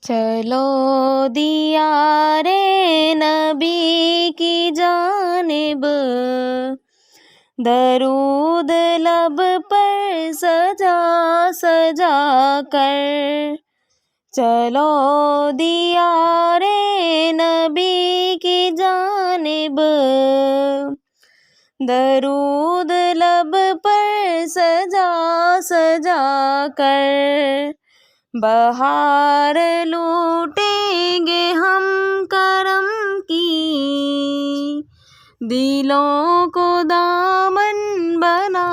چلو دیارے نبی کی جانب، درود لب پر سجا سجا کر، چلو دیارے نبی کی جانب، درود لب پر سجا سجا کر، بہار لوٹیں گے ہم کرم کی، دلوں کو دامن بنا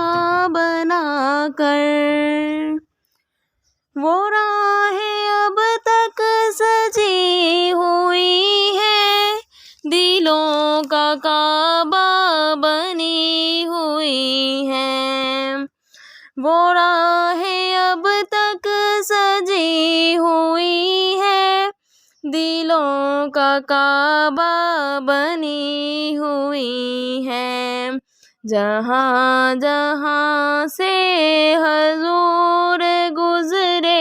بنا کر، وہ راہیں اب تک سجی ہوئی ہے، دلوں کا کعبہ بنی ہوئی ہے، وہ راہیں اب تک سجی ہوئی ہے، دلوں کا کعبہ بنی ہوئی ہے، جہاں جہاں سے حضور گزرے،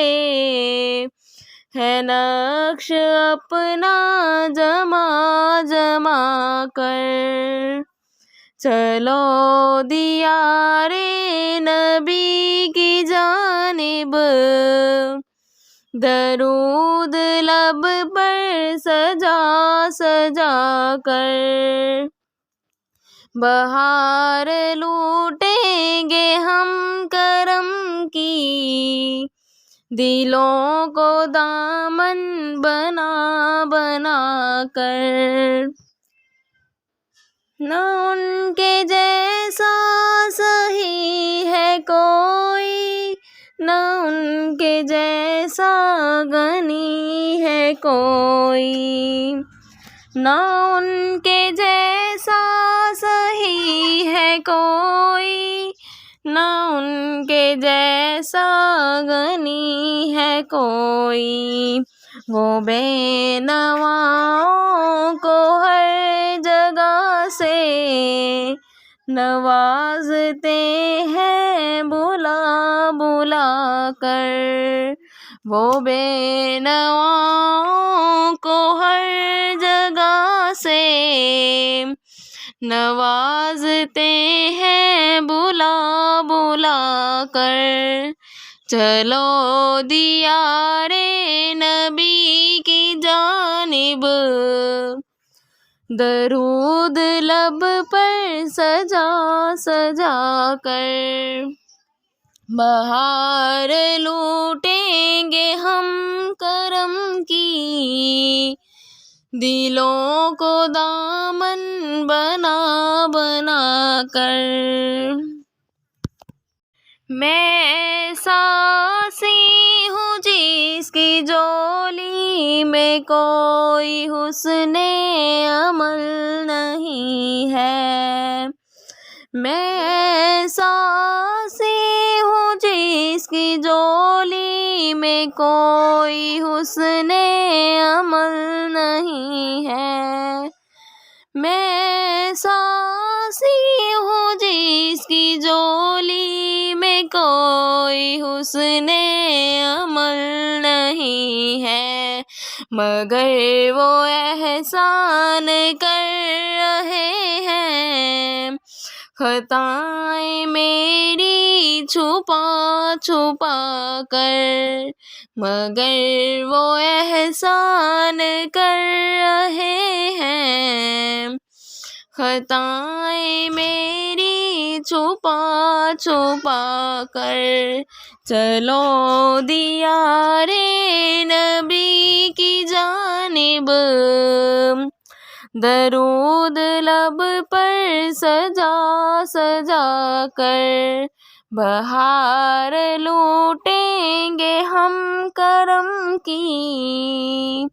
ہے نقش اپنا جمع جمع کر، چلو دیارے نبی کی جانب، درود لب پر سجا سجا کر، بہار لوٹیں گے ہم کرم کی، دلوں کو دامن بنا بنا کر، نہ ان کے جیسا سہی ہے کوئی، نہ ان کے جیسا غنی ہے کوئی، نہ ان کے جیسا سہی ہے کوئی، نہ ان کے جیسا غنی ہے کوئی، وہ بے نواؤں کو ہر جگہ سے نوازتے ہیں بلا بلا کر، وہ بے نواؤں کو ہر جگہ سے نوازتے ہیں بلا بلا کر، چلو دیارے نبی کی جانب، درود لب پر سجا سجا کر، بہار لوٹیں گے ہم کرم کی، دلوں کو دامن بنا بنا کر، میں ایسا سی ہوں جس کی جولی میں کوئی حسن عمل نہیں ہے، میں ایسا سی ہوں جس کی جولی میں کوئی حسن عمل نہیں ہے، میں ایسا سی ہوں جس کی جولی میں کوئی حسن عمل نہیں ہے، مگر وہ احسان کر رہے ہیں، خطائیں میری چھپا چھپا کر، مگر وہ احسان کر رہے ہیں، خطائیں میری چھپا چھپا کر، چلو دیارے نبی کی جانب، درود لب پر سجا سجا کر، بہار لوٹیں گے ہم کرم کی،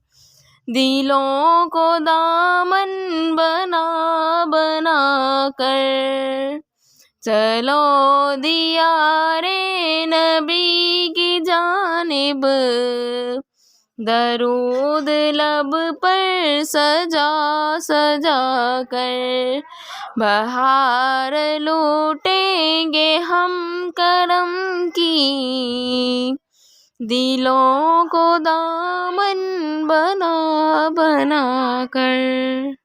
دلوں کو دامن بنا بنا کر، چلو دیارے نبی کی جانب، درود لب پر سجا سجا کر، بہار لوٹیں گے ہم کرم کی، دلوں کو دامن بنا بنا کر.